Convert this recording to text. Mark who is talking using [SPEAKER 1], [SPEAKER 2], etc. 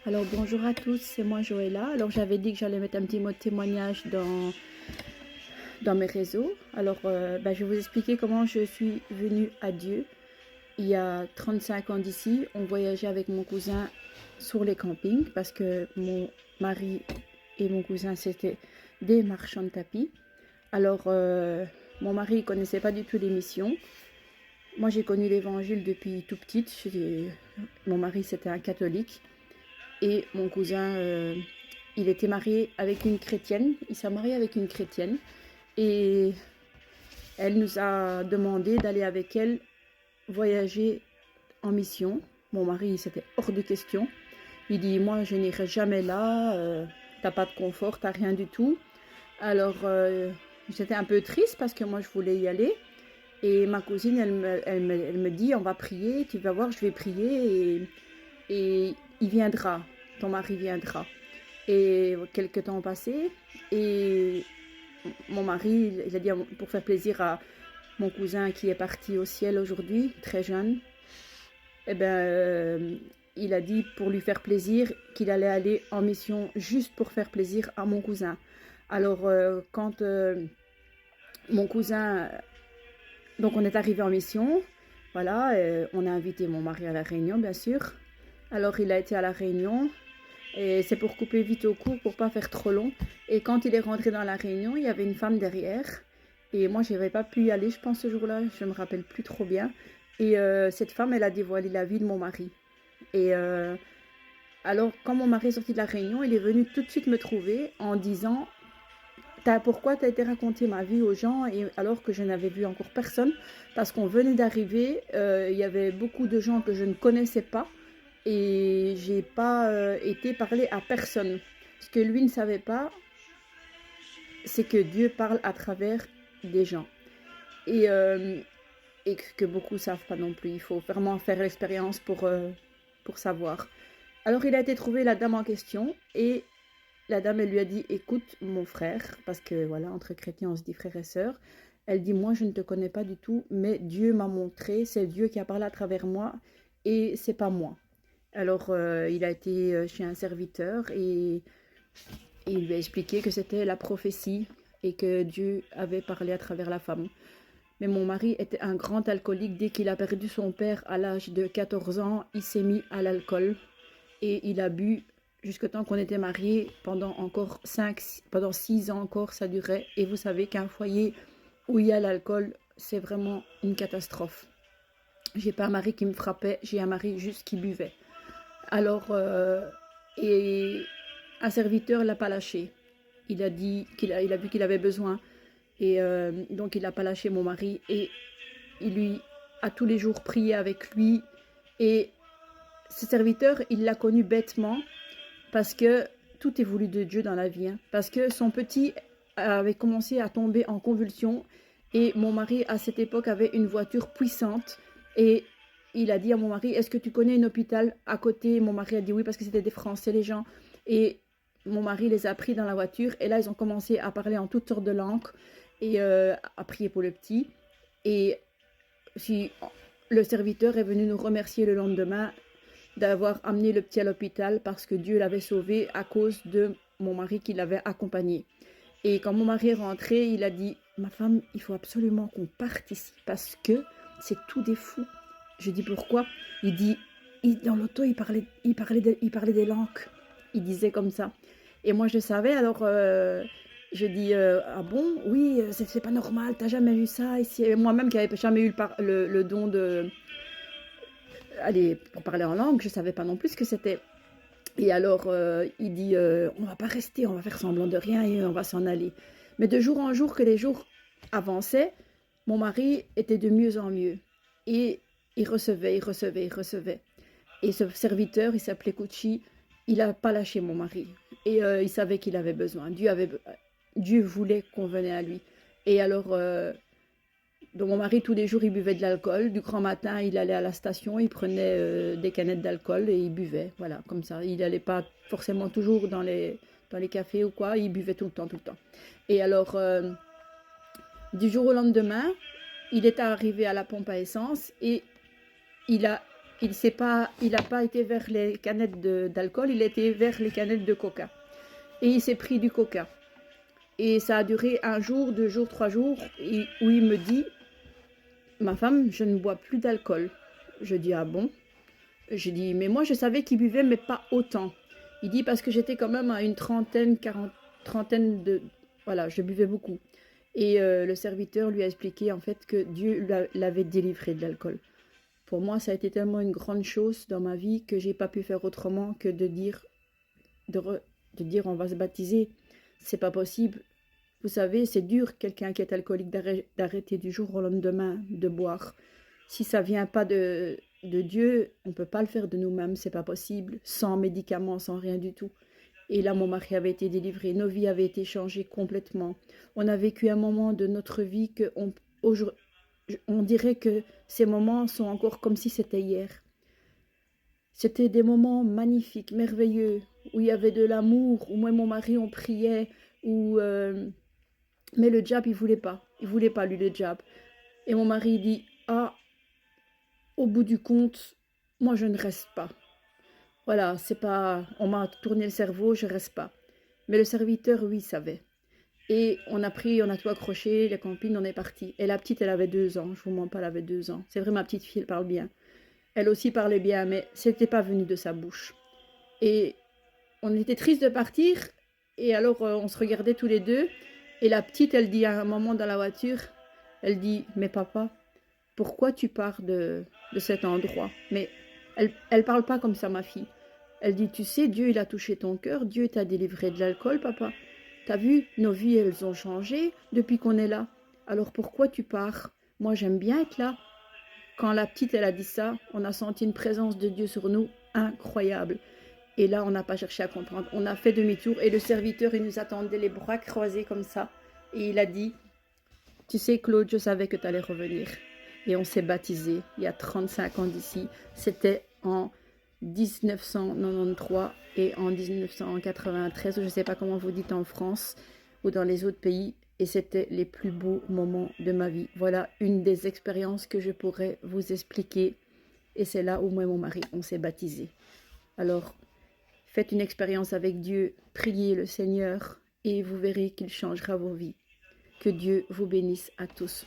[SPEAKER 1] Alors bonjour à tous, c'est moi Joëlla. Alors j'avais dit que j'allais mettre un petit mot de témoignage dans mes réseaux. Alors je vais vous expliquer comment je suis venue à Dieu. Il y a 35 ans d'ici, on voyageait avec mon cousin sur les campings parce que mon mari et mon cousin c'était des marchands de tapis. Alors mon mari ne connaissait pas du tout l'émission. Moi j'ai connu l'évangile depuis tout petite. Mon mari c'était un catholique. Et mon cousin, il était marié avec une chrétienne. Il s'est marié avec une chrétienne. Et elle nous a demandé d'aller avec elle voyager en mission. Mon mari, c'était hors de question. Il dit, moi, je n'irai jamais là. T'as pas de confort, t'as rien du tout. Alors, j'étais un peu triste parce que moi, je voulais y aller. Et ma cousine, elle me dit, on va prier. Tu vas voir, je vais prier et il viendra. Ton mari viendra. Et quelques temps ont passé et mon mari, il a dit pour faire plaisir à mon cousin qui est parti au ciel aujourd'hui, très jeune, eh ben, il a dit pour lui faire plaisir qu'il allait aller en mission juste pour faire plaisir à mon cousin. Alors quand mon cousin, donc on est arrivé en mission, voilà, on a invité mon mari à la réunion bien sûr. Alors il a été à la réunion. Et c'est pour couper vite au cours, pour pas faire trop long. Et quand il est rentré dans la réunion, il y avait une femme derrière. Et moi, je n'avais pas pu y aller, je pense, ce jour-là. Je me rappelle plus trop bien. Et cette femme, elle a dévoilé la vie de mon mari. Et alors, quand mon mari est sorti de la réunion, il est venu tout de suite me trouver en disant pourquoi tu as été raconter ma vie aux gens et alors que je n'avais vu encore personne. Parce qu'on venait d'arriver, il y avait beaucoup de gens que je ne connaissais pas. Et j'ai pas été parler à personne. Ce que lui ne savait pas, c'est que Dieu parle à travers des gens. Et, et que beaucoup ne savent pas non plus. Il faut vraiment faire l'expérience pour savoir. Alors il a été trouver la dame en question et la dame elle lui a dit écoute mon frère, parce que voilà, entre chrétiens on se dit frère et sœur. Elle dit moi je ne te connais pas du tout, mais Dieu m'a montré, c'est Dieu qui a parlé à travers moi et c'est pas moi. Alors, il a été chez un serviteur et il lui a expliqué que c'était la prophétie et que Dieu avait parlé à travers la femme. Mais mon mari était un grand alcoolique. Dès qu'il a perdu son père à l'âge de 14 ans, il s'est mis à l'alcool et il a bu jusqu'au temps qu'on était mariés pendant encore pendant 6 ans encore, ça durait. Et vous savez qu'un foyer où il y a l'alcool, c'est vraiment une catastrophe. J'ai pas un mari qui me frappait, j'ai un mari juste qui buvait. Alors, et un serviteur ne l'a pas lâché. Il a dit il a vu qu'il avait besoin. Et donc, il n'a pas lâché mon mari. Et il lui a tous les jours prié avec lui. Et ce serviteur, il l'a connu bêtement parce que tout est voulu de Dieu dans la vie. Hein. Parce que son petit avait commencé à tomber en convulsion. Et mon mari, à cette époque, avait une voiture puissante. Et il a dit à mon mari, est-ce que tu connais un hôpital à côté? Mon mari a dit oui parce que c'était des Français les gens. Et mon mari les a pris dans la voiture et là ils ont commencé à parler en toutes sortes de langues et à prier pour le petit. Et si le serviteur est venu nous remercier le lendemain d'avoir amené le petit à l'hôpital parce que Dieu l'avait sauvé à cause de mon mari qui l'avait accompagné. Et quand mon mari est rentré, il a dit, ma femme, il faut absolument qu'on parte ici parce que c'est tout des fous. Je dis pourquoi? Il dit, dans l'auto, il parlait des langues. Il disait comme ça. Et moi, je savais, alors je dis, ah bon? Oui, c'est pas normal, t'as jamais vu ça ici. Et moi-même qui n'avais jamais eu le don de... Allez, pour parler en langue, je savais pas non plus ce que c'était. Et alors, il dit, on va pas rester, on va faire semblant de rien et on va s'en aller. Mais de jour en jour, que les jours avançaient, mon mari était de mieux en mieux. Et il recevait. Et ce serviteur, il s'appelait Cucci, il n'a pas lâché mon mari. Et il savait qu'il avait besoin. Dieu voulait qu'on venait à lui. Et alors, donc mon mari, tous les jours, il buvait de l'alcool. Du grand matin, il allait à la station, il prenait des canettes d'alcool et il buvait. Voilà, comme ça. Il n'allait pas forcément toujours dans les cafés ou quoi. Il buvait tout le temps. Et alors, du jour au lendemain, il est arrivé à la pompe à essence et il a il n'a pas été vers les canettes d'alcool, il a été vers les canettes de coca. Et il s'est pris du coca. Et ça a duré 1 jour, 2 jours, 3 jours, où il me dit, ma femme, je ne bois plus d'alcool. Je dis, ah bon? Je dis, mais moi je savais qu'il buvait, mais pas autant. Il dit, parce que j'étais quand même à une trentaine de... Voilà, je buvais beaucoup. Et le serviteur lui a expliqué en fait que Dieu l'avait délivré de l'alcool. Pour moi, ça a été tellement une grande chose dans ma vie que j'ai pas pu faire autrement que de dire, de dire on va se baptiser. C'est pas possible. Vous savez, c'est dur, quelqu'un qui est alcoolique, d'arrêter du jour au lendemain de boire. Si ça vient pas de Dieu, on peut pas le faire de nous-mêmes, c'est pas possible, sans médicaments, sans rien du tout. Et là, mon mari avait été délivré, nos vies avaient été changées complètement. On a vécu un moment de notre vie que on dirait que ces moments sont encore comme si c'était hier. C'était des moments magnifiques, merveilleux, où il y avait de l'amour, où moi et mon mari, on priait, où... mais le diable, il voulait pas. Il voulait pas, lui, le diable. Et mon mari dit, ah, au bout du compte, moi, je ne reste pas. Voilà, c'est pas... On m'a tourné le cerveau, je reste pas. Mais le serviteur, oui, savait. Et on a tout accroché, les campines, on est parti. Et la petite, elle avait 2 ans, je vous mens pas, elle avait 2 ans. C'est vrai, ma petite fille, elle parle bien. Elle aussi parlait bien, mais c'était pas venu de sa bouche. Et on était tristes de partir, et alors on se regardait tous les deux. Et la petite, elle dit à un moment dans la voiture, elle dit, mais papa, pourquoi tu pars de cet endroit? Mais elle parle pas comme ça, ma fille. Elle dit, tu sais, Dieu, il a touché ton cœur, Dieu t'a délivré de l'alcool, papa. T'as vu, nos vies, elles ont changé depuis qu'on est là. Alors pourquoi tu pars? Moi, j'aime bien être là. Quand la petite, elle a dit ça, on a senti une présence de Dieu sur nous incroyable. Et là, on n'a pas cherché à comprendre. On a fait demi-tour et le serviteur, il nous attendait les bras croisés comme ça. Et il a dit, tu sais, Claude, je savais que tu allais revenir. Et on s'est baptisé il y a 35 ans d'ici. C'était en 1993 et en 1993, je ne sais pas comment vous dites en France ou dans les autres pays. Et c'était les plus beaux moments de ma vie. Voilà une des expériences que je pourrais vous expliquer. Et c'est là où moi et mon mari, on s'est baptisés. Alors, faites une expérience avec Dieu, priez le Seigneur et vous verrez qu'il changera vos vies. Que Dieu vous bénisse à tous.